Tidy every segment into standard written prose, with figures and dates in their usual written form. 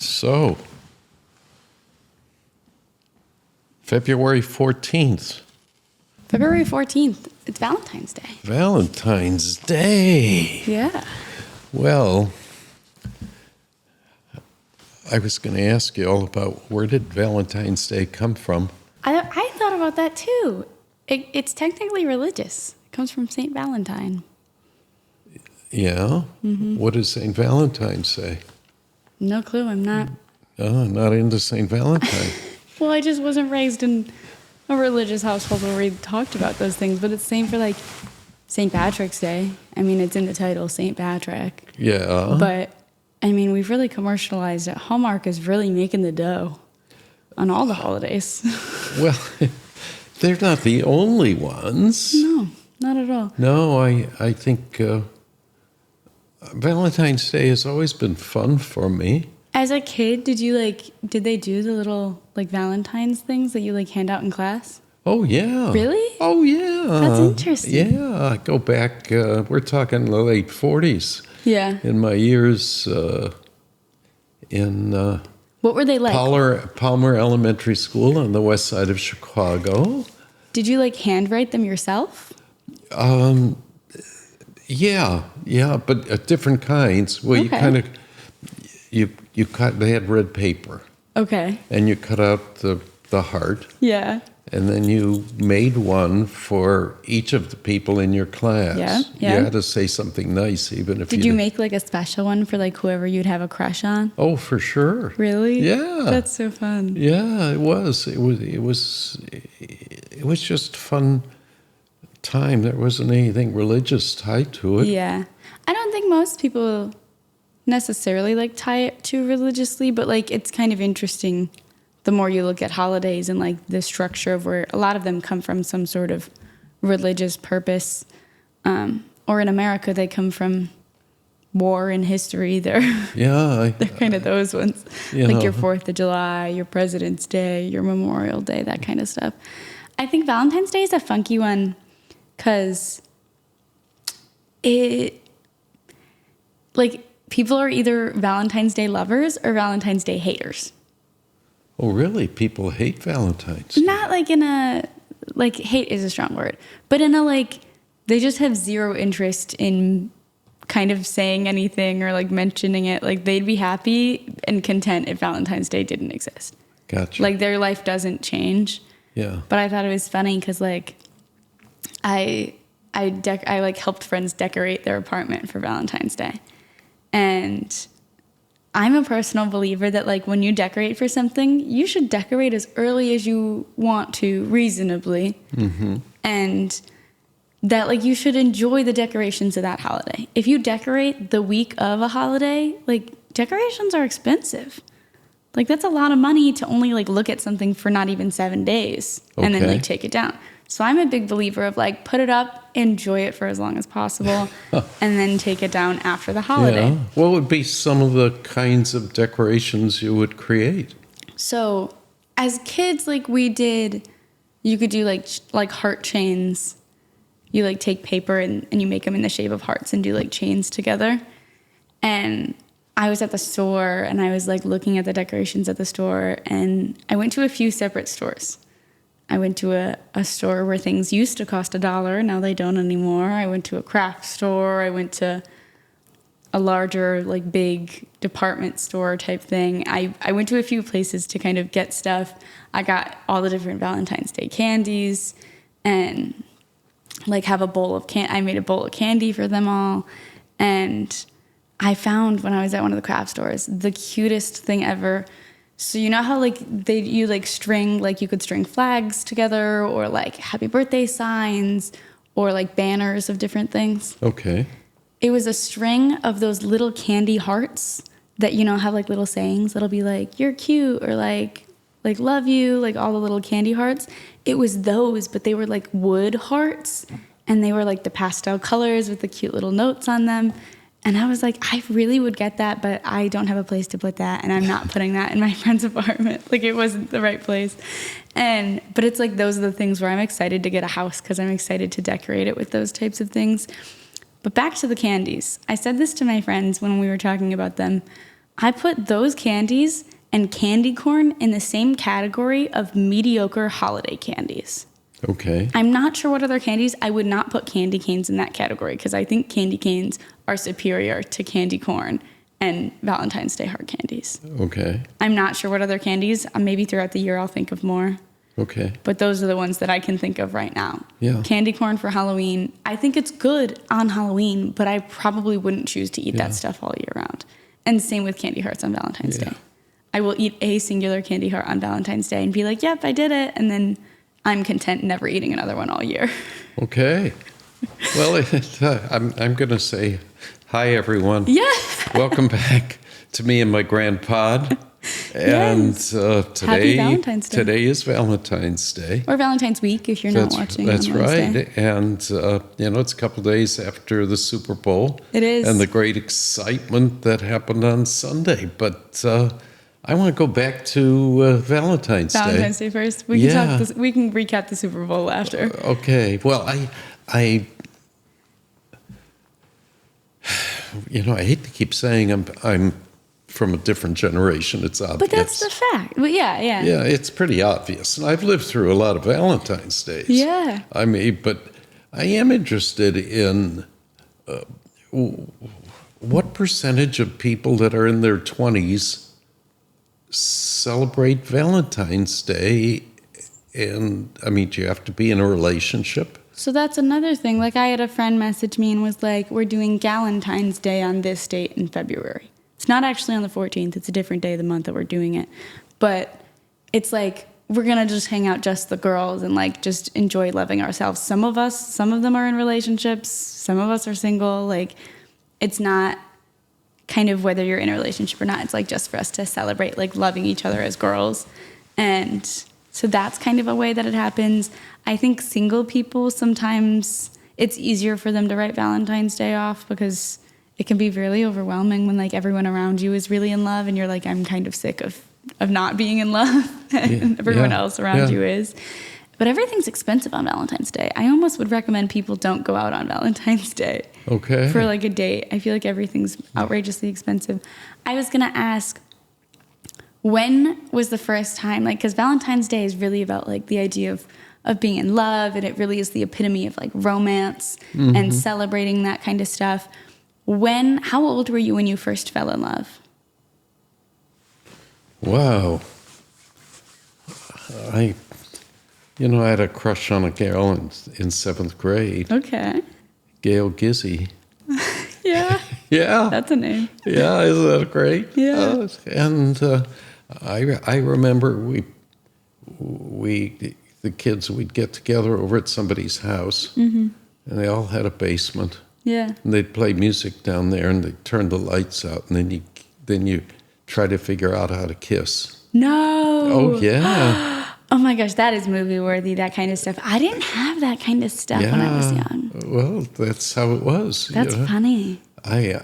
So, February 14th. February 14th. It's Valentine's Day. Valentine's Day. Yeah. Well, I was going to ask you all about where did Valentine's Day come from? I thought about that too. It's technically religious. It comes from St. Valentine. Yeah? Mm-hmm. What does St. Valentine say? No clue. I'm not. Oh, not into St. Valentine. Well, I just wasn't raised in a religious household where we talked about those things, but it's the same for like St. Patrick's Day. I mean, it's in the title, St. Patrick. Yeah. But, I mean, we've really commercialized it. Hallmark is really making the dough on all the holidays. Well, they're not the only ones. No, not at all. No, I think Valentine's Day has always been fun for me. As a kid, did they do the little, like, Valentine's things that you, like, hand out in class? Oh, yeah. Really? Oh, yeah. That's interesting. Yeah, I go back, we're talking the late 40s. Yeah. In my years in What were they like? Palmer Elementary School on the west side of Chicago. Did you, like, handwrite them yourself? Yeah, but different kinds. Well, Okay. you cut, they had red paper. Okay. And you cut out the heart. Yeah. And then you made one for each of the people in your class. Yeah. You had to say something nice, even if Did you make, like, a special one for, like, whoever you'd have a crush on? Oh, for sure. Really? Yeah. That's so fun. Yeah, it was. It was just fun time. There wasn't anything religious tied to it. Yeah. I don't think most people necessarily, like, tie it to religiously, but, like, it's kind of interesting the more you look at holidays and, like, the structure of where a lot of them come from some sort of religious purpose. Or in America, they come from war and history. They're kind of those ones. Like your 4th of July, your President's Day, your Memorial Day, that kind of stuff. I think Valentine's Day is a funky one because people are either Valentine's Day lovers or Valentine's Day haters. Oh, really? People hate Valentine's? Not like in a, like, hate is a strong word, but in a, like, they just have zero interest in kind of saying anything or, like, mentioning it. Like, they'd be happy and content if Valentine's Day didn't exist. Gotcha. Like, their life doesn't change. Yeah. But I thought it was funny because, like, I helped friends decorate their apartment for Valentine's Day. And I'm a personal believer that, like, when you decorate for something, you should decorate as early as you want to, reasonably. Mm-hmm. And that, like, you should enjoy the decorations of that holiday. If you decorate the week of a holiday, like, decorations are expensive. Like, that's a lot of money to only, like, look at something for not even 7 days and then, like, take it down. So I'm a big believer of, like, put it up, enjoy it for as long as possible, and then take it down after the holiday. Yeah. What would be some of the kinds of decorations you would create? So as kids, like, you could do, like heart chains. You, like, take paper and you make them in the shape of hearts and do, like, chains together. And I was at the store and I was, like, looking at the decorations at the store, and I went to a few separate stores. I went to a store where things used to cost $1. Now they don't anymore. I went to a craft store. I went to a larger, like, big department store type thing. I went to a few places to kind of get stuff. I got all the different Valentine's Day candies and, like, have a bowl of I made a bowl of candy for them all. And I found, when I was at one of the craft stores, the cutest thing ever. So you know how, like, you could string flags together, or, like, happy birthday signs, or, like, banners of different things? Okay. It was a string of those little candy hearts that, you know, have, like, little sayings that'll be like, you're cute, or like love you, like, all the little candy hearts. It was those, but they were, like, wood hearts, and they were, like, the pastel colors with the cute little notes on them. And I was like, I really would get that, but I don't have a place to put that, and I'm not putting that in my friend's apartment. Like, it wasn't the right place. But it's like, those are the things where I'm excited to get a house because I'm excited to decorate it with those types of things. But back to the candies. I said this to my friends when we were talking about them. I put those candies and candy corn in the same category of mediocre holiday candies. Okay. I'm not sure what other candies. I would not put candy canes in that category because I think candy canes are superior to candy corn and Valentine's Day hard candies. Okay. I'm not sure what other candies. Maybe throughout the year I'll think of more. Okay. But those are the ones that I can think of right now. Yeah. Candy corn for Halloween. I think it's good on Halloween, but I probably wouldn't choose to eat that stuff all year round. And same with candy hearts on Valentine's Day. I will eat a singular candy heart on Valentine's Day and be like, yep, I did it. And then I'm content never eating another one all year. Okay. Well, I'm going to say hi, everyone. Yeah. Welcome back to me and my grand pod. And Happy Valentine's Day. Today is Valentine's Day. Or Valentine's week if you're not watching. That's on Wednesday. right. And, it's a couple days after the Super Bowl. It is. And the great excitement that happened on Sunday. But I want to go back to Valentine's Day. Valentine's Day first. We can recap the Super Bowl after. Okay. Well, I hate to keep saying I'm from a different generation. It's obvious. But that's the fact. But yeah. Yeah, it's pretty obvious. And I've lived through a lot of Valentine's Days. Yeah. I mean, but I am interested in what percentage of people that are in their 20s celebrate Valentine's Day. And, I mean, do you have to be in a relationship? So that's another thing. Like, I had a friend message me and was like, we're doing Galentine's Day on this date in February. It's not actually on the 14th. It's a different day of the month that we're doing it. But it's like, we're going to just hang out just the girls and, like, just enjoy loving ourselves. Some of them are in relationships. Some of us are single. Like, it's not kind of whether you're in a relationship or not. It's, like, just for us to celebrate, like, loving each other as girls. And so that's kind of a way that it happens. I think single people, sometimes it's easier for them to write Valentine's Day off because it can be really overwhelming when, like, everyone around you is really in love and you're like, I'm kind of sick of not being in love and everyone else around you is. But everything's expensive on Valentine's Day. I almost would recommend people don't go out on Valentine's Day. Okay. For, like, a date. I feel like everything's outrageously expensive. I was going to ask, when was the first time, like, because Valentine's Day is really about, like, the idea of being in love, and it really is the epitome of, like, romance and celebrating that kind of stuff. How old were you when you first fell in love? Wow. I had a crush on a girl in 7th grade. Okay. Gail Gizzy. Yeah. Yeah. That's a name. Yeah, isn't that great? Yeah. And I remember the kids, we'd get together over at somebody's house, and they all had a basement. Yeah. And they'd play music down there, and they'd turn the lights out, and then you try to figure out how to kiss. No. Oh, yeah. Oh my gosh, that is movie worthy, that kind of stuff. I didn't have that kind of stuff when I was young. Well, that's how it was. That's funny. I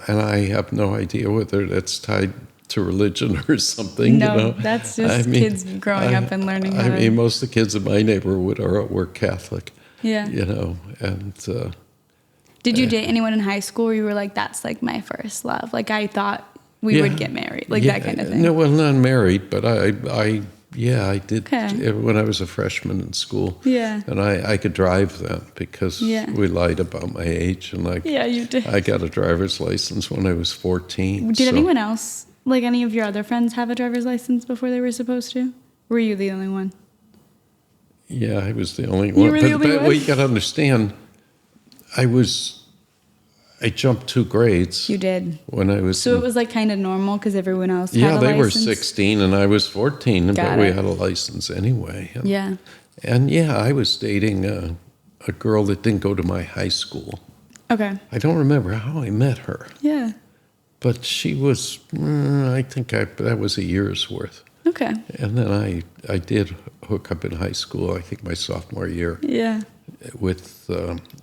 have no idea whether that's tied to religion or something. No, that's just kids growing up and learning how to... most of the kids in my neighborhood were Catholic. Yeah. And... Did you date anyone in high school where you were like, that's, like, my first love? Like, I thought we would get married, like that kind of thing? No, well, not married, but I did Okay. when I was a freshman in school. Yeah. And I could drive then because we lied about my age. And, like, yeah, you did. I got a driver's license when I was 14. Did anyone else, like any of your other friends, have a driver's license before they were supposed to? Were you the only one? Yeah, I was the only one. You were the only one? Well, you got to understand, I jumped 2 grades. You did. When I was... So it was, like, kind of normal because everyone else had a license? Yeah, they were 16 and I was 14, but we it. had a license anyway. Yeah. And, I was dating a girl that didn't go to my high school. Okay. I don't remember how I met her. Yeah. But she was, I think that was a year's worth. Okay. And then I did hook up in high school, I think my sophomore year. Yeah. With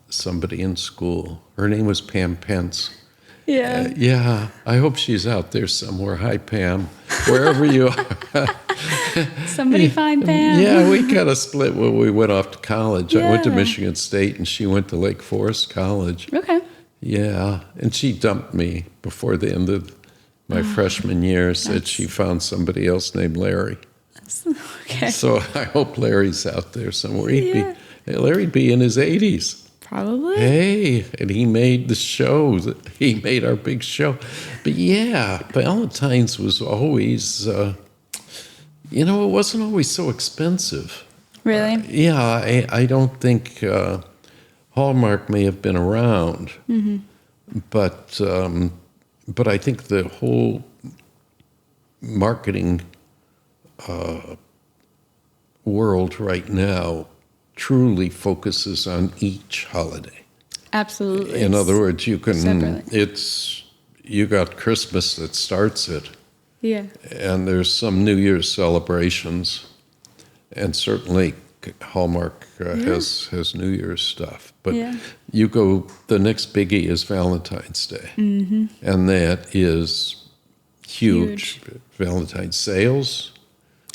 somebody in school. Her name was Pam Pence. Yeah. I hope she's out there somewhere. Hi, Pam, wherever you are. Somebody find Pam. Yeah, we kind of split when we went off to college. I went to Yeah. Michigan State, and she went to Lake Forest College. Okay. Yeah, and she dumped me before the end of my freshman year, said that's- she found somebody else named Larry. Okay. So I hope Larry's out there somewhere. Yeah. Larry'd be in his 80s. Probably. Hey, and he made the show. He made our big show. But yeah, Valentine's was always, it wasn't always so expensive. Really? Yeah, I don't think Hallmark may have been around, but I think the whole marketing world right now truly focuses on each holiday. Absolutely. In other words, you Separately. you got Christmas that starts it, Yeah. and there's some New Year's celebrations, and certainly Hallmark has New Year's stuff. But Yeah. you go, the next biggie is Valentine's Day, and that is huge. Valentine's sales,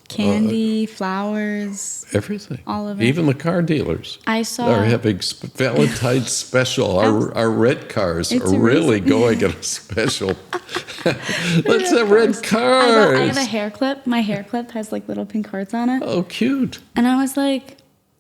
Candy, flowers, everything. all of it. Even the car dealers I saw. are having Valentine's special. Our red cars It's are really amazing. going at a special. Let's have red I cars. have a hair clip. My hair clip has like little pink hearts on it. Oh, cute. And I was like,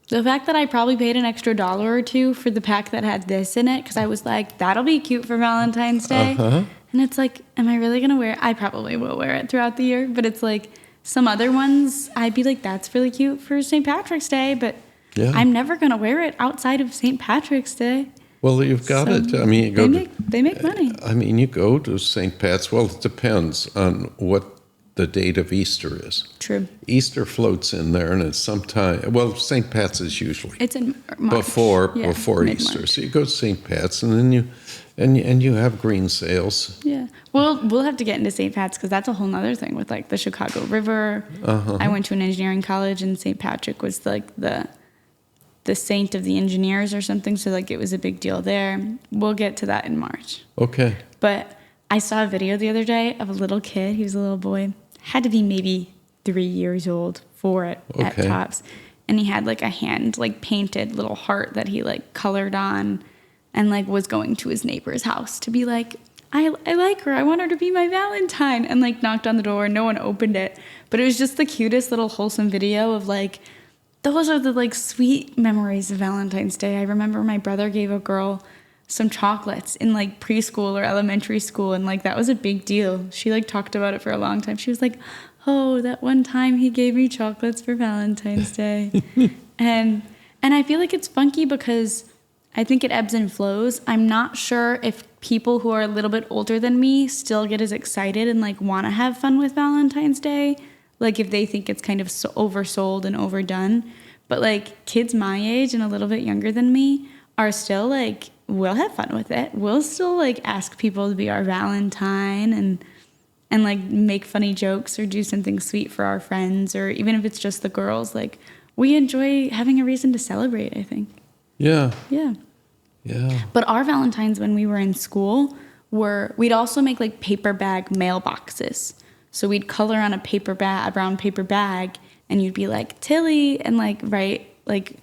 the fact that I probably paid an extra $1 or $2 for the pack that had this in it, because I was like, that'll be cute for Valentine's Day. And it's like, am I really going to wear it? I probably will wear it throughout the year. But it's like, some other ones, I'd be like, that's really cute for St. Patrick's Day. But Yeah. I'm never going to wear it outside of St. Patrick's Day. Well, you've got So it. I mean, you go. they make money. I mean, you go to St. Pat's. Well, it depends on what the date of Easter is. True. Easter floats in there, and it's sometime. Well, St. Pat's is usually It's in March. before Yeah, Easter. mid-March. So you go to St. Pat's, and then you have green sales. Yeah. We'll have to get into St. Pat's because that's a whole nother thing with like the Chicago River. I went to an engineering college and St. Patrick was like the saint of the engineers or something. So like it was a big deal there. We'll get to that in March. Okay. But I saw a video the other day of a little kid. He was a little boy. Had to be maybe 3 years old, 4 at Okay. tops. And he had like a hand like painted little heart that he like colored on and like was going to his neighbor's house to be like, I like her. I want her to be my Valentine. And like knocked on the door. No one opened it. But it was just the cutest little wholesome video of like, those are the like sweet memories of Valentine's Day. I remember my brother gave a girl some chocolates in like preschool or elementary school. And like that was a big deal. She like talked about it for a long time. She was like, oh, that one time he gave me chocolates for Valentine's Day. and I feel like it's funky because I think it ebbs and flows. I'm not sure if people who are a little bit older than me still get as excited and like want to have fun with Valentine's Day. Like if they think it's kind of oversold and overdone. But like kids my age and a little bit younger than me are still like, we'll have fun with it. We'll still like ask people to be our Valentine and like make funny jokes or do something sweet for our friends, or even if it's just the girls, like we enjoy having a reason to celebrate, I think. Yeah. Yeah. Yeah. But our Valentines when we were in school we'd also make like paper bag mailboxes. So we'd color on a brown paper bag, and you'd be like Tilly, and like write like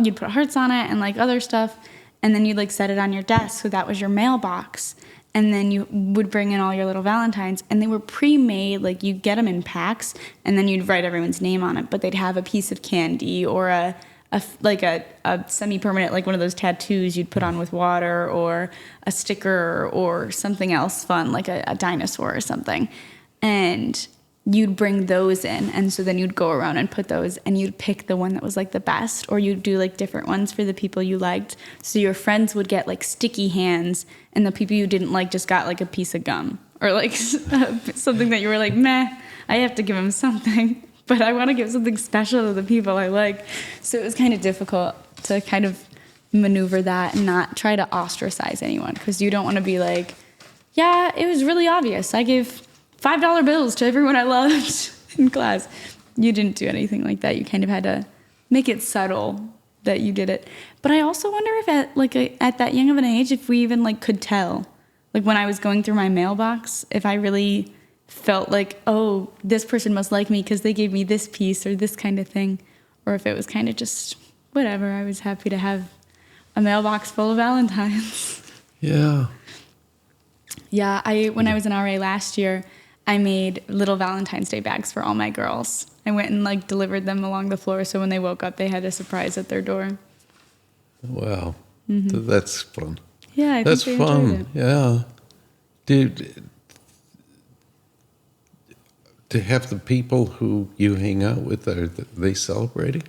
you'd put hearts on it and like other stuff, and then you'd like set it on your desk, so that was your mailbox. And then you would bring in all your little Valentines, and they were pre-made, like you get them in packs, and then you'd write everyone's name on it. But they'd have a piece of candy or a semi-permanent, like one of those tattoos you'd put on with water, or a sticker or something else fun, like a dinosaur or something. And you'd bring those in, and so then you'd go around and put those, and you'd pick the one that was like the best, or you'd do like different ones for the people you liked. So your friends would get like sticky hands, and the people you didn't like just got like a piece of gum, or like something that you were like, meh, I have to give them something, but I want to give something special to the people I like. So it was kind of difficult to kind of maneuver that and not try to ostracize anyone, because you don't want to be like, yeah, it was really obvious. I gave $5 bills to everyone I loved in class. You didn't do anything like that. You kind of had to make it subtle that you did it. But I also wonder if at that young of an age, if we even like could tell, like when I was going through my mailbox, if I really felt like, oh, this person must like me because they gave me this piece or this kind of thing, or if it was kind of just whatever. I was happy to have a mailbox full of Valentines. Yeah. Yeah, when I was in RA last year, I made little Valentine's Day bags for all my girls. I went and like delivered them along the floor, so when they woke up, they had a surprise at their door. Wow. That's fun. Yeah, I That's think they enjoyed fun. it. Yeah. Dude, to have the people who you hang out with, are they celebrating?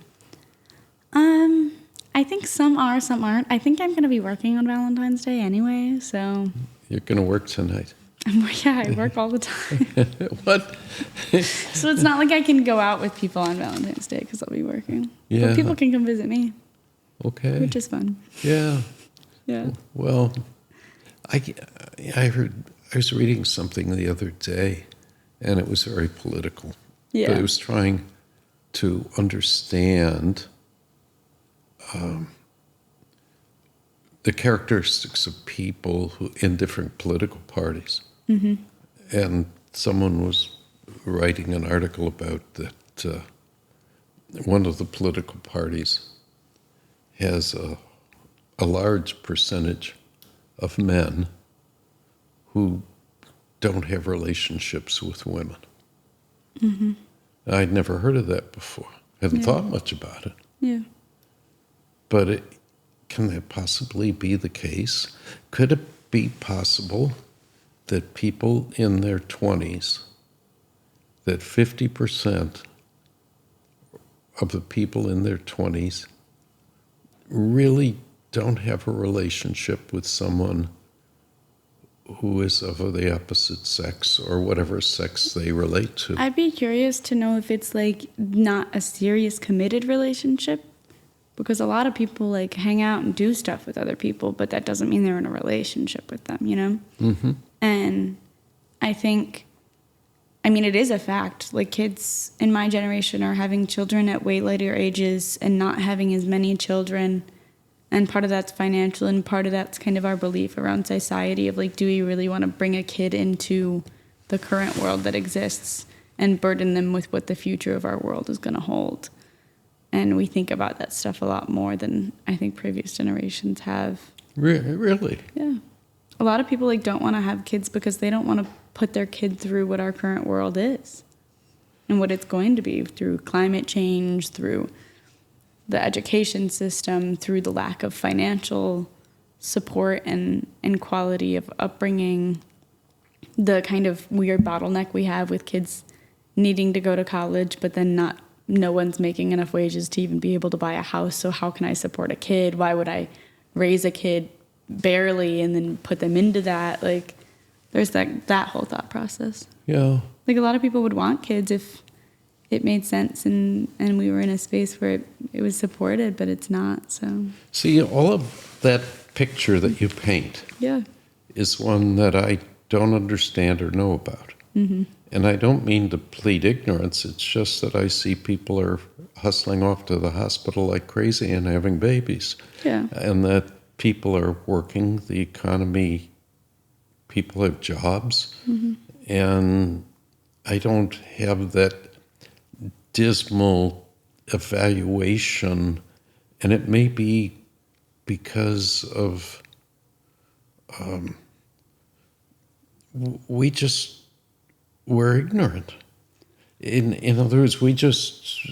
I think some are, some aren't. I think I'm going to be working on Valentine's Day anyway, so You're going to work tonight. yeah, I work all the time. What? So it's not like I can go out with people on Valentine's Day because I'll be working. Yeah. But people can come visit me, Okay. which is fun. Yeah. Yeah. Well, I was reading something the other day, and it was very political. Yeah. But it was trying to understand the characteristics of people who in different political parties. Mm-hmm. And someone was writing an article about that one of the political parties has a large percentage of men who don't have relationships with women. Mm-hmm. I'd never heard of that before. Hadn't thought much about it. Yeah. But can that possibly be the case? Could it be possible that people in their 20s, that 50% of the people in their 20s really don't have a relationship with someone who is of the opposite sex or whatever sex they relate to? I'd be curious to know if it's like not a serious committed relationship, because a lot of people like hang out and do stuff with other people, but that doesn't mean they're in a relationship with them, you know? Mm-hmm. And I think, I mean, it is a fact. Like kids in my generation are having children at way later ages and not having as many children. And part of that's financial, and part of that's kind of our belief around society of like, do we really want to bring a kid into the current world that exists and burden them with what the future of our world is going to hold? And we think about that stuff a lot more than I think previous generations have. Really? Yeah. A lot of people like don't want to have kids because they don't want to put their kid through what our current world is and what it's going to be through climate change, through the education system, through the lack of financial support and quality of upbringing, the kind of weird bottleneck we have with kids needing to go to college, but then no one's making enough wages to even be able to buy a house. So how can I support a kid? Why would I raise a kid barely and then put them into that? Like, there's that whole thought process. Yeah. Like, a lot of people would want kids if it made sense and we were in a space where it was supported, but it's not, so. See, all of that picture that you paint Yeah. is one that I don't understand or know about. Mm-hmm. And I don't mean to plead ignorance. It's just that I see people are hustling off to the hospital like crazy and having babies. Yeah. And that people are working the economy, people have jobs. Mm-hmm. And I don't have that dismal evaluation. And it may be because of we're ignorant. In other words,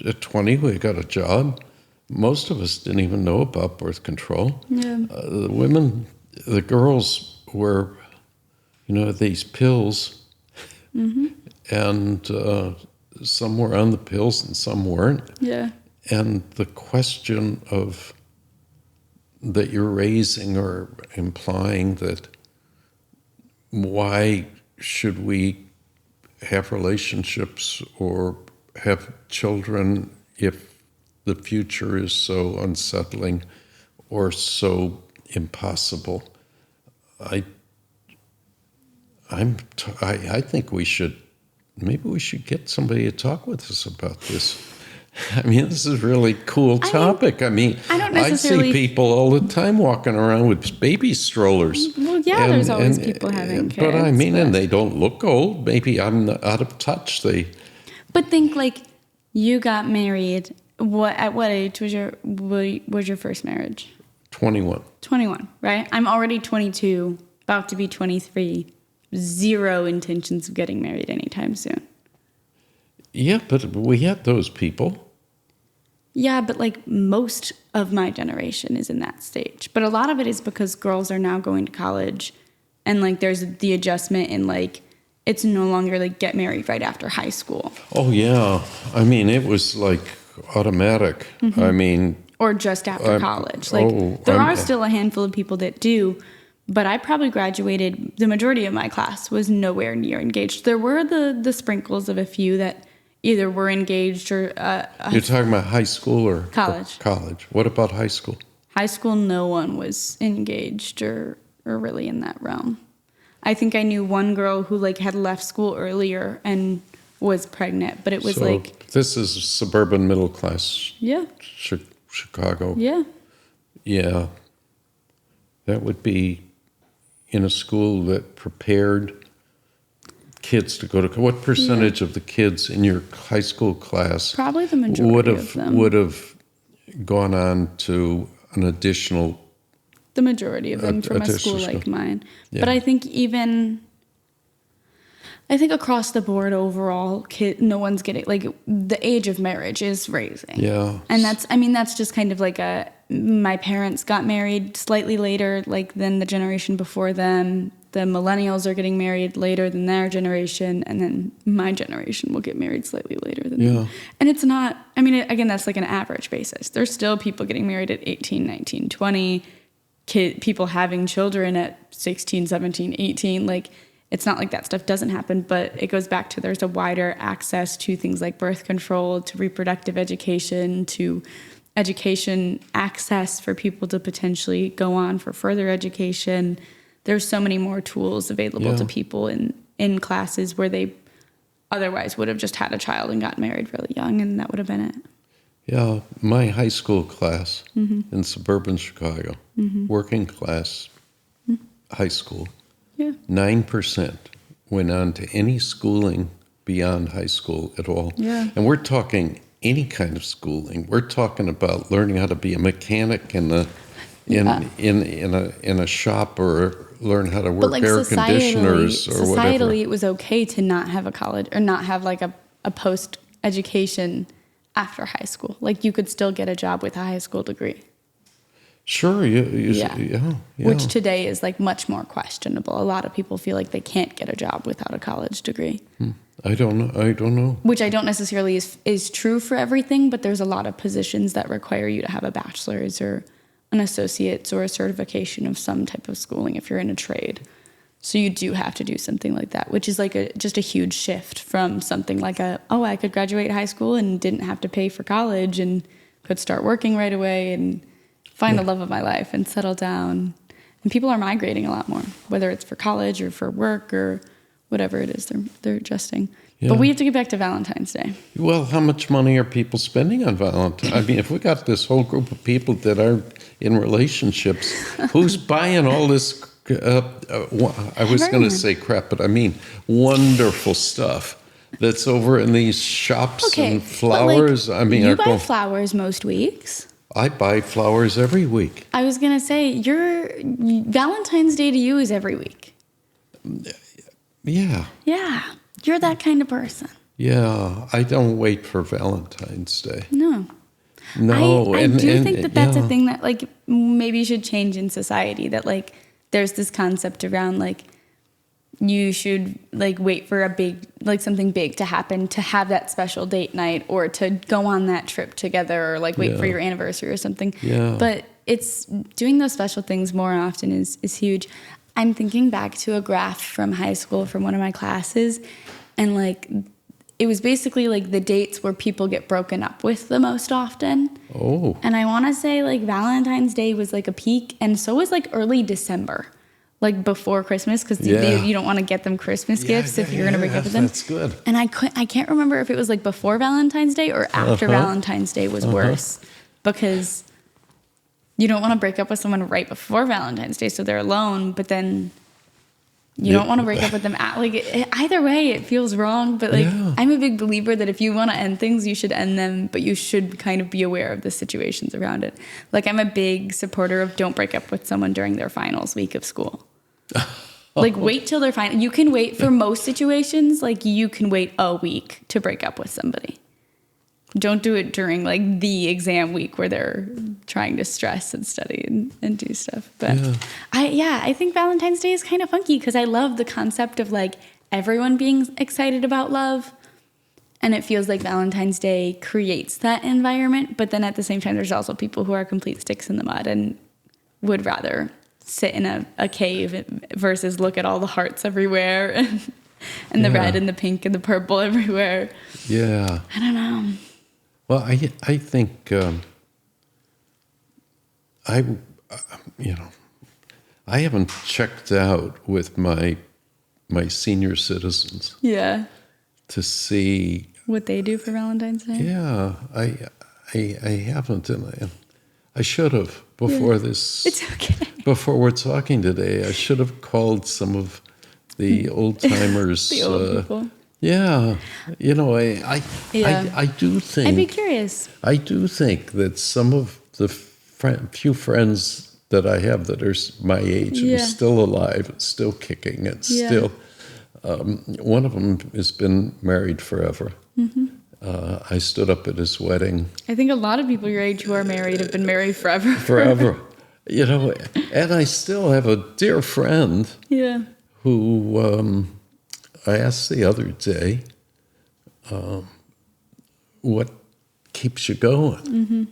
at 20, we got a job. Most of us didn't even know about birth control. Yeah. The women, the girls were, these pills, Mm-hmm. and some were on the pills and some weren't. Yeah. And the question of that you're raising or implying that why should we have relationships or have children if the future is so unsettling or so impossible? I think maybe we should get somebody to talk with us about this. I mean, this is a really cool topic. I don't necessarily see people all the time walking around with baby strollers. Well, yeah, there's always people having kids. But I mean, and they don't look old. Maybe I'm out of touch. But think like you got married. At what age was your first marriage? 21. 21, right? I'm already 22, about to be 23. zero intentions of getting married anytime soon. Yeah, but we had those people. Yeah, but like most of my generation is in that stage. But a lot of it is because girls are now going to college and like there's the adjustment in like it's no longer like get married right after high school. Oh, yeah. I mean, it was like automatic. I mean, Or just after college. Like there are still a handful of people that do, but I probably graduated, the majority of my class was nowhere near engaged. There were the sprinkles of a few that either were engaged or you're talking about high school or college. Or college. What about high school? High school, no one was engaged or really in that realm. I think I knew one girl who like had left school earlier and was pregnant, but it was So like this is suburban middle class yeah, Chicago. yeah. Yeah. That would be in a school that prepared kids to go to. What percentage of the kids in your high school class Probably the majority of them. would have gone on to an additional? The majority of them from a school like mine. Yeah. But I think across the board overall, no one's getting, like, the age of marriage is raising. Yeah. And that's just kind of like my parents got married slightly later, like, than the generation before them. The millennials are getting married later than their generation, and then my generation will get married slightly later than them. And it's not, again, that's like an average basis. There's still people getting married at 18, 19, 20, people having children at 16, 17, 18. Like, it's not like that stuff doesn't happen, but it goes back to there's a wider access to things like birth control, to reproductive education, to education access for people to potentially go on for further education. There's so many more tools available to people in classes where they otherwise would have just had a child and got married really young, and that would have been it. Yeah, my high school class in suburban Chicago, working class high school, 9% went on to any schooling beyond high school at all. Yeah. And we're talking any kind of schooling. We're talking about learning how to be a mechanic in a shop, or learn how to work air conditioners or whatever. Societally, it was okay to not have a college or not have like a post education after high school. Like, you could still get a job with a high school degree. Sure, yeah. Which today is like much more questionable. A lot of people feel like they can't get a job without a college degree. I don't know. Which I don't necessarily is true for everything, but there's a lot of positions that require you to have a bachelor's or an associate's or a certification of some type of schooling if you're in a trade. So you do have to do something like that, which is like just a huge shift from something like I could graduate high school and didn't have to pay for college and could start working right away and find the love of my life and settle down. And people are migrating a lot more, whether it's for college or for work or whatever it is they're adjusting. Yeah. But we have to get back to Valentine's Day. Well, how much money are people spending on Valentine's? If we got this whole group of people that are in relationships, who's buying all this, I was going to say crap, but wonderful stuff that's over in these shops and flowers? You buy flowers most weeks. I buy flowers every week. I was going to say, your Valentine's Day to you is every week. Yeah. Yeah. You're that kind of person. Yeah. I don't wait for Valentine's Day. No. I do think that's a thing that, like, maybe should change in society, that, like, there's this concept around, like, you should, like, wait for something big to happen to have that special date night or to go on that trip together or, like, wait for your anniversary or something. Yeah. But it's doing those special things more often is huge. I'm thinking back to a graph from high school from one of my classes, and, like, it was basically, like, the dates where people get broken up with the most often. Oh. And I want to say, like, Valentine's Day was, like, a peak, and so was, like, early December. Like, before Christmas, because you don't want to get them Christmas gifts if you're going to break up with them. That's good. And I can't remember if it was, like, before Valentine's Day or after Valentine's Day was worse. Because you don't want to break up with someone right before Valentine's Day so they're alone, but then you don't want to break up with them. Either way, it feels wrong. But, like, I'm a big believer that if you want to end things, you should end them, but you should kind of be aware of the situations around it. Like, I'm a big supporter of don't break up with someone during their finals week of school. Like, wait till they're fine. You can wait for most situations. Like, you can wait a week to break up with somebody. Don't do it during, like, the exam week where they're trying to stress and study and do stuff. But, I think Valentine's Day is kind of funky because I love the concept of, like, everyone being excited about love. And it feels like Valentine's Day creates that environment. But then at the same time, there's also people who are complete sticks in the mud and would rather sit in a cave versus look at all the hearts everywhere and the red and the pink and the purple everywhere. Yeah. I don't know. Well, I think I haven't checked out with my senior citizens. Yeah. To see what they do for Valentine's Day. Yeah, I haven't, and I should have before this. It's okay. Before we're talking today, I should have called some of the old timers. The old people. Yeah, I do think. I'd be curious. I do think that some of the few friends that I have that are my age and still alive, still kicking, and still. One of them has been married forever. Mm-hmm. I stood up at his wedding. I think a lot of people your age who are married have been married forever. Forever. And I still have a dear friend who I asked the other day, what keeps you going?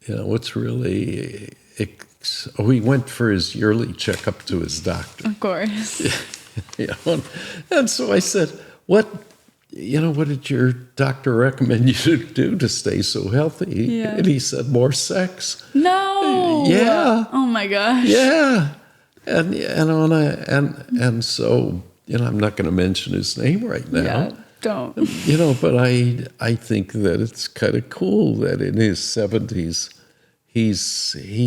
Mm-hmm. What's really... he went for his yearly checkup to his doctor. Of course. And so I said, what did your doctor recommend you to do to stay so healthy? Yeah. And he said, more sex. No. Yeah. Oh my gosh. Yeah. And so, I'm not going to mention his name right now. Yeah, don't. But I think that it's kind of cool that in his 70s, he's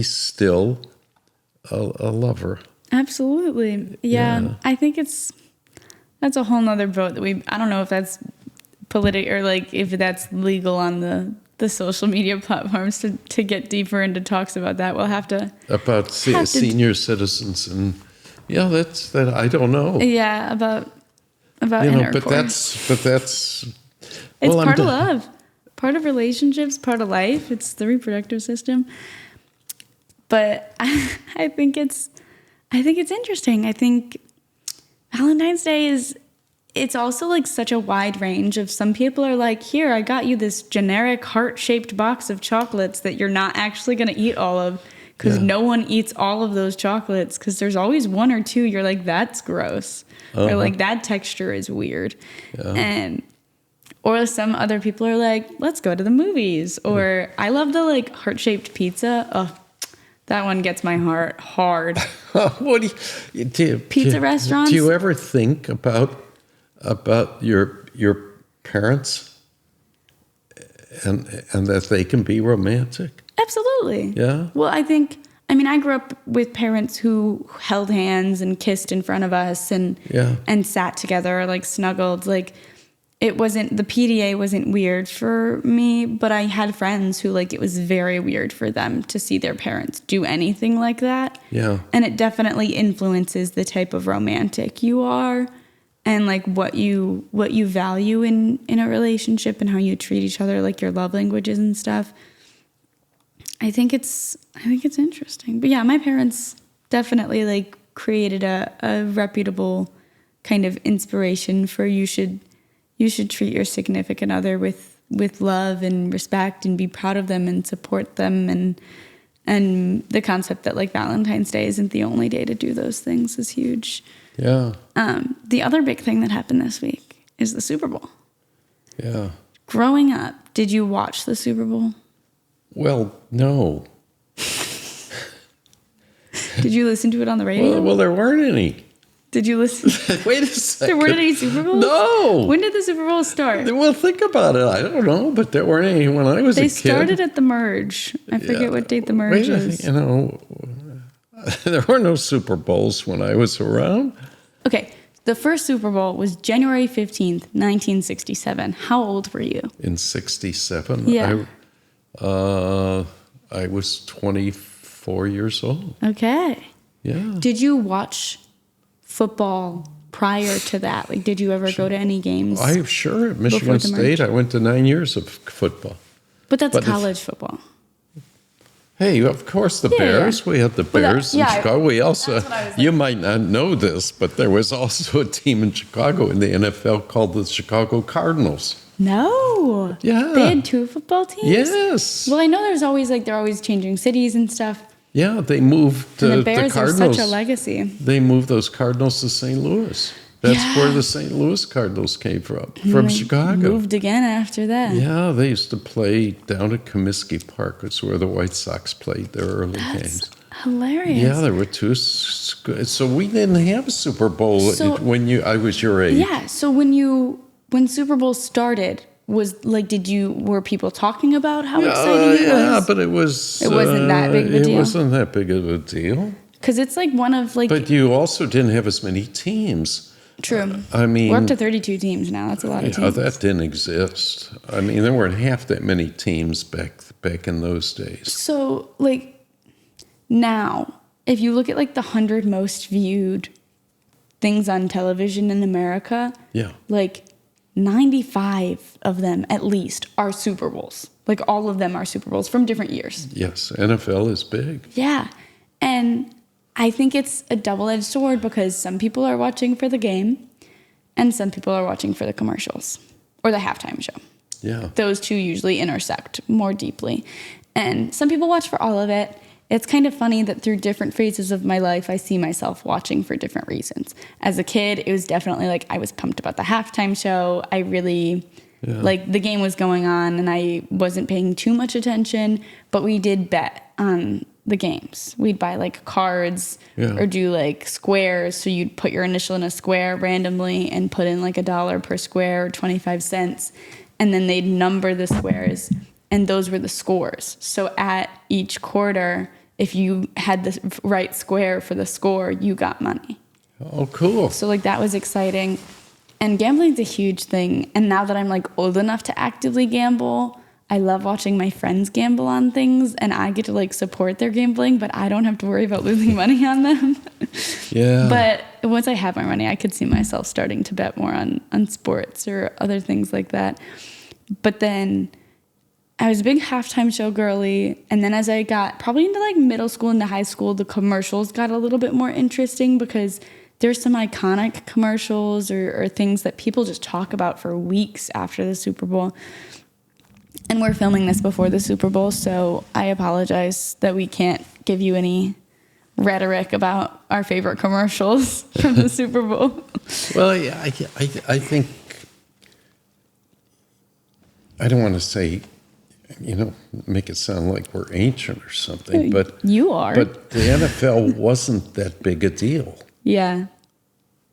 still a lover. Absolutely. Yeah. I think that's a whole nother boat that I don't know if that's political or like if that's legal on the social media platforms to get deeper into talks about that. We'll have to. About senior citizens and that's I don't know. Yeah. About intercourse. But that's. It's part of love, part of relationships, part of life. It's the reproductive system. But I think it's interesting. I think Valentine's Day it's also like such a wide range of some people are like, here, I got you this generic heart-shaped box of chocolates that you're not actually going to eat all of because no one eats all of those chocolates because there's always one or two you're like, that's gross. Or like that texture is weird. Yeah. Or some other people are like, let's go to the movies. Or I love the like heart-shaped pizza. Oh, that one gets my heart hard. What do pizza restaurants? Do you ever think about your parents and that they can be romantic? Absolutely. Yeah. Well, I grew up with parents who held hands and kissed in front of us and sat together, like snuggled. Like the PDA wasn't weird for me, but I had friends who like it was very weird for them to see their parents do anything like that. Yeah. And it definitely influences the type of romantic you are and like what you value in a relationship and how you treat each other, like your love languages and stuff. I think it's interesting. But yeah, my parents definitely like created a reputable kind of inspiration for you should treat your significant other with love and respect and be proud of them and support them and the concept that like Valentine's Day isn't the only day to do those things is huge. Yeah. The other big thing that happened this week is the Super Bowl. Yeah. Growing up, did you watch the Super Bowl? Well, no. Did you listen to it on the radio? Well, there weren't any. Did you listen? Wait a second. There weren't any Super Bowls? No. When did the Super Bowl start? Well, think about it. I don't know, but there weren't any when I was a kid. They started at the merge. I forget what date the merge is. There were no Super Bowls when I was around. Okay. The first Super Bowl was January 15th, 1967. How old were you? In 67? Yeah. I was 24 years old. Okay. Yeah. Did you watch football prior to that? Like, did you ever go to any games? Sure, at Michigan Before the State, merge? I went to 9 years of football. But that's But if- college football. Hey, of course, the Yeah, Bears. yeah. We had the Well, that- Bears in yeah, Chicago. We also, that's what I was you might not know this, but there was also a team in Chicago in the NFL called the Chicago Cardinals. No. Yeah. They had 2 football teams? Yes. Well, I know there's always like they're always changing cities and stuff. Yeah, they moved And the the Bears are Cardinals. such a legacy. They moved those Cardinals to St. Louis. That's Yeah. where the St. Louis Cardinals came from And they Chicago. Moved again after that. Yeah, they used to play down at Comiskey Park. It's where the White Sox played their early games. Hilarious. Yeah, there were 2. So we didn't have a Super Bowl So- when I was your age. Yeah. So when Super Bowl started, were people talking about how exciting it Yeah, was? but it was. It wasn't that big of a deal? It wasn't that big of a deal. Because it's like one of like But you also didn't have as many teams. true. I mean, We're up to 32 teams now. That's a lot of yeah, teams. that didn't exist. I mean, there weren't half that many teams back in those days. So like now, if you look at like the 100 most viewed things on television in America, Yeah. like 95 of them at least are Super Bowls. Like all of them are Super Bowls from different years. Yes, NFL is big. Yeah. And I think it's a double-edged sword because some people are watching for the game and some people are watching for the commercials or the halftime show. Yeah. Those two usually intersect more deeply. And some people watch for all of it. It's kind of funny that through different phases of my life, I see myself watching for different reasons. As a kid, it was definitely like I was pumped about the halftime show. I really, like, the game was going on and I wasn't paying too much attention, but we did bet on the games. We'd buy like cards or do like squares. So you'd put your initial in a square randomly and put in like $1 per square or 25 cents. And then they'd number the squares and those were the scores. So at each quarter, if you had the right square for the score, you got money. Oh, cool. So like that was exciting. And gambling's a huge thing. And now that I'm like old enough to actively gamble, I love watching my friends gamble on things and I get to like support their gambling, but I don't have to worry about losing money on them. Yeah. But once I have my money, I could see myself starting to bet more on sports or other things like that. But then I was a big halftime show girly. And then as I got probably into like middle school into high school, the commercials got a little bit more interesting because there's some iconic commercials or things that people just talk about for weeks after the Super Bowl. And we're filming this before the Super Bowl, so I apologize that we can't give you any rhetoric about our favorite commercials from the Super Bowl. Well, yeah, I think, I don't want to say, make it sound like we're ancient or something, but You are. But the NFL wasn't that big a deal Yeah.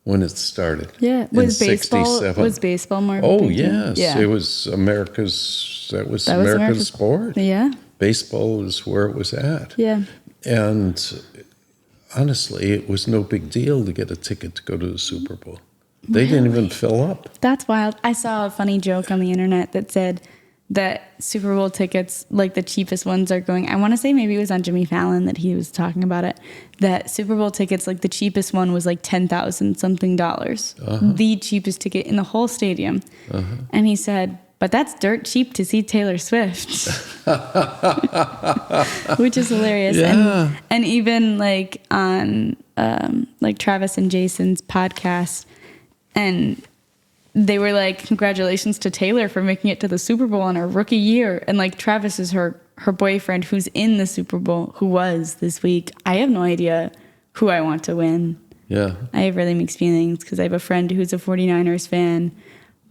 when it started. Yeah. in Was baseball 67. more of a Oh, big deal? yes. Yeah. It was America's America's- sport. Yeah. Baseball is where it was at. Yeah. And honestly, it was no big deal to get a ticket to go to the Super Bowl. They didn't even fill up. That's wild. I saw a funny joke on the internet that said that Super Bowl tickets, like the cheapest ones are going, I want to say maybe it was on Jimmy Fallon that he was talking about it, that Super Bowl tickets, like the cheapest one was like $10,000 something dollars. The cheapest ticket in the whole stadium. And he said, but that's dirt cheap to see Taylor Swift. Which is hilarious. Yeah. And even like on like Travis and Jason's podcast, and they were like, congratulations to Taylor for making it to the Super Bowl in her rookie year. And like Travis is her boyfriend who's in the Super Bowl, who was this week. I have no idea who I want to win. Yeah. I have really mixed feelings because I have a friend who's a 49ers fan.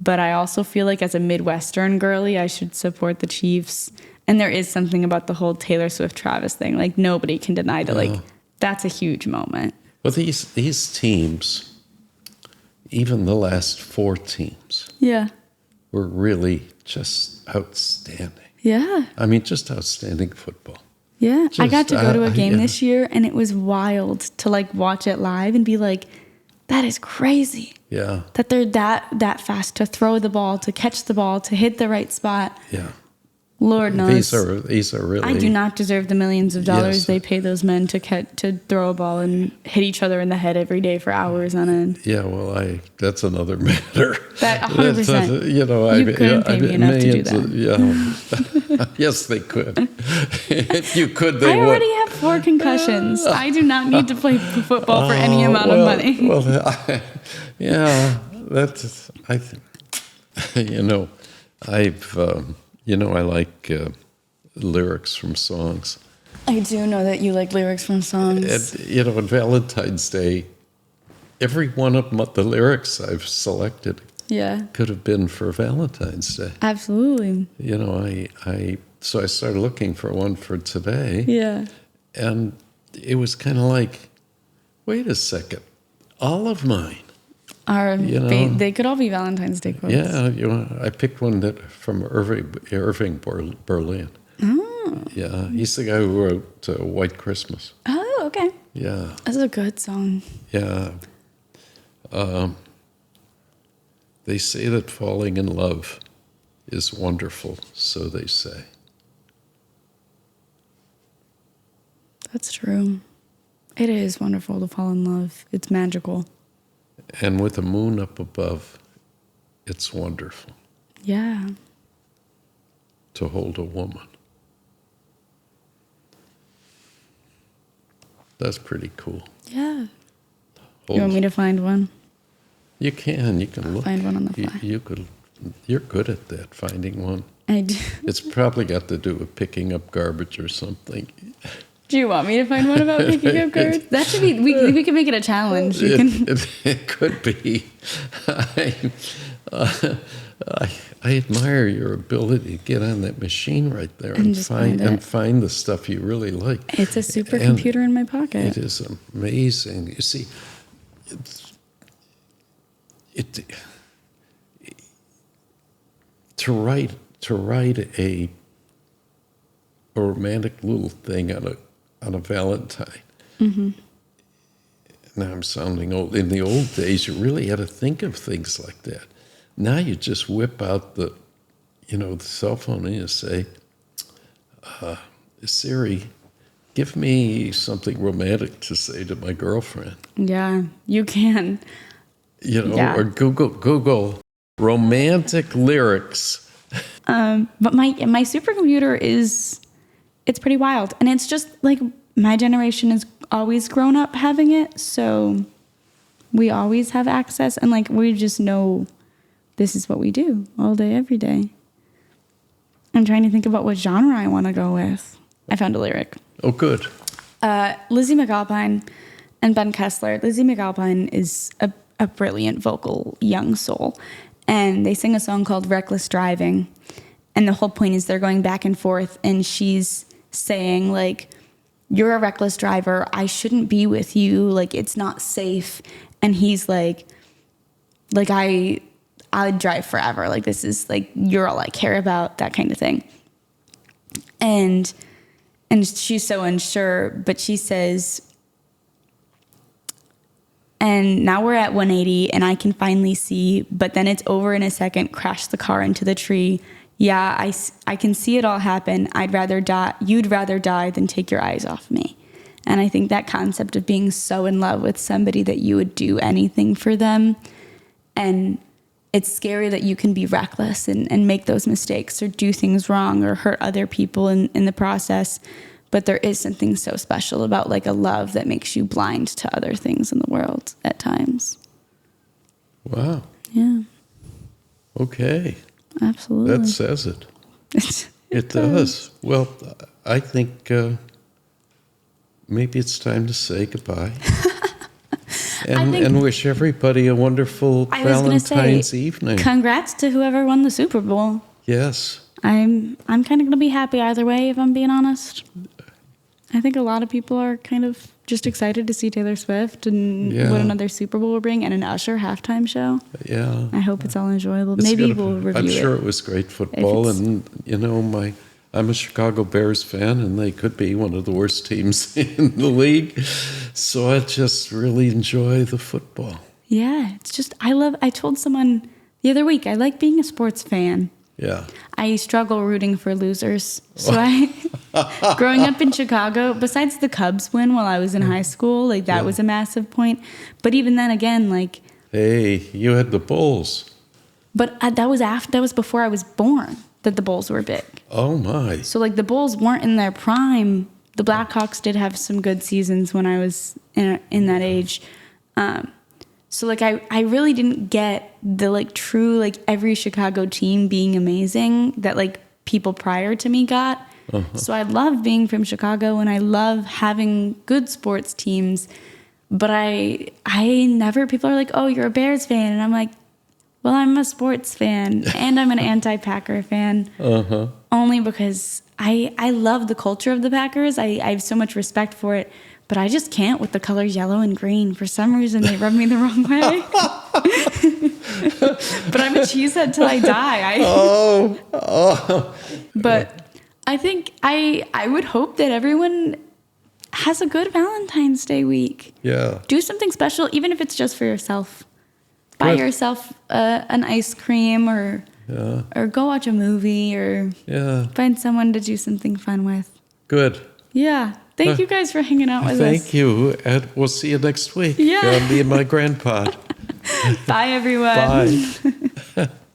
But I also feel like as a Midwestern girly, I should support the Chiefs. And there is something about the whole Taylor Swift Travis thing. Like nobody can deny that like that's a huge moment. Well, these teams, even the last 4 teams, Yeah. were really just outstanding. Yeah. I mean, just outstanding football. Yeah. I got to go to a Just, game yeah. this year and it was wild to like watch it live and be like, that is crazy. Yeah. That they're that fast to throw the ball, to catch the ball, to hit the right spot. Yeah. Lord knows. These are really. I do not deserve the millions of dollars Yes. they pay those men to throw a ball and hit each other in the head every day for hours on end. Yeah, well, that's another matter. That 100%. You know, You couldn't pay me enough to do that. Yeah, yes, they could. If you could, they I would. already have 4 concussions. I do not need to play football for any amount of money. Yeah, that's you know, I've I like lyrics from songs. I do know that you like lyrics from songs. And, on Valentine's Day, every one of the lyrics I've selected Yeah, could have been for Valentine's Day. absolutely. So I started looking for one for today, Yeah. and it was kind of like, wait a second, all of mine. They could all be Valentine's Day quotes. Yeah, I picked one from Irving Berlin. Oh. Yeah, he's the guy who wrote White Christmas. Oh, okay. Yeah, That's a good song. yeah. They say that falling in love is wonderful, so they say. That's true. It is wonderful to fall in love. It's magical. And with the moon up above, it's wonderful Yeah. to hold a woman. That's pretty cool. Yeah. You want me to find one? You can look. Find one on the fly. You're good at that, finding one. I do. It's probably got to do with picking up garbage or something. Do you want me to find one about picking up cards? That should be. We can make it a challenge. You can. It could be. I admire your ability to get on that machine right there And just find it. find the stuff you really like. It's a supercomputer in my pocket. It is amazing. You see, to write a romantic little thing on a Valentine. Mm-hmm. Now I'm sounding old. In the old days, you really had to think of things like that. Now you just whip out the cell phone and you say, Siri, give me something romantic to say to my girlfriend. Yeah, you can. Yeah. Or Google romantic lyrics. But my supercomputer it's pretty wild, and it's just like my generation has always grown up having it, so we always have access, and like we just know this is what we do all day, every day. I'm trying to think about what genre I want to go with. I found a lyric. Oh, good. Lizzie McAlpine and Ben Kessler. Lizzie McAlpine is a brilliant vocal young soul, and they sing a song called Reckless Driving, and the whole point is they're going back and forth, and she's saying, like, you're a reckless driver, I shouldn't be with you, like, it's not safe. And he's like I'd drive forever, like, this is like, you're all I care about, that kind of thing. And she's so unsure, but she says, and now we're at 180 and I can finally see, but then it's over in a second, crash the car into the tree. Yeah, I can see it all happen. I'd rather die. You'd rather die than take your eyes off me. And I think that concept of being so in love with somebody that you would do anything for them. And it's scary that you can be reckless and make those mistakes or do things wrong or hurt other people in the process. But there is something so special about like a love that makes you blind to other things in the world at times. Wow. Yeah. Okay. Absolutely. That says it. It does. Well, I think maybe it's time to say goodbye. And wish everybody a wonderful Valentine's evening. Congrats to whoever won the Super Bowl. Yes. I'm kind of going to be happy either way, if I'm being honest. I think a lot of people are kind of just excited to see Taylor Swift and what another Super Bowl will bring, and an Usher halftime show. Yeah. I hope it's all enjoyable. Maybe we'll review it. I'm sure it was great football, and I'm a Chicago Bears fan, and they could be one of the worst teams in the league. So I just really enjoy the football. Yeah, it's just I told someone the other week I like being a sports fan. Yeah. I struggle rooting for losers. So growing up in Chicago, besides the Cubs win while I was in high school, like that was a massive point. But even then again, like, Hey, you had the Bulls. but that was before I was born that the Bulls were big. Oh my. So like the Bulls weren't in their prime. The Blackhawks did have some good seasons when I was in that age. So like I really didn't get the like true like every Chicago team being amazing that like people prior to me got. So I love being from Chicago and I love having good sports teams. But I never, people are like, oh, you're a Bears fan. And I'm like, well, I'm a sports fan and I'm an anti-Packer fan. Only because I love the culture of the Packers. I have so much respect for it. But I just can't with the colors yellow and green. For some reason, they rub me the wrong way. But I'm a cheesehead till I die. But I think I would hope that everyone has a good Valentine's Day week. Yeah. Do something special, even if it's just for yourself. Buy yourself an ice cream or go watch a movie or find someone to do something fun with. Good. Yeah. Thank you guys for hanging out with us. Thank you. And we'll see you next week. Yeah. Me and my grandpa. Bye, everyone. Bye.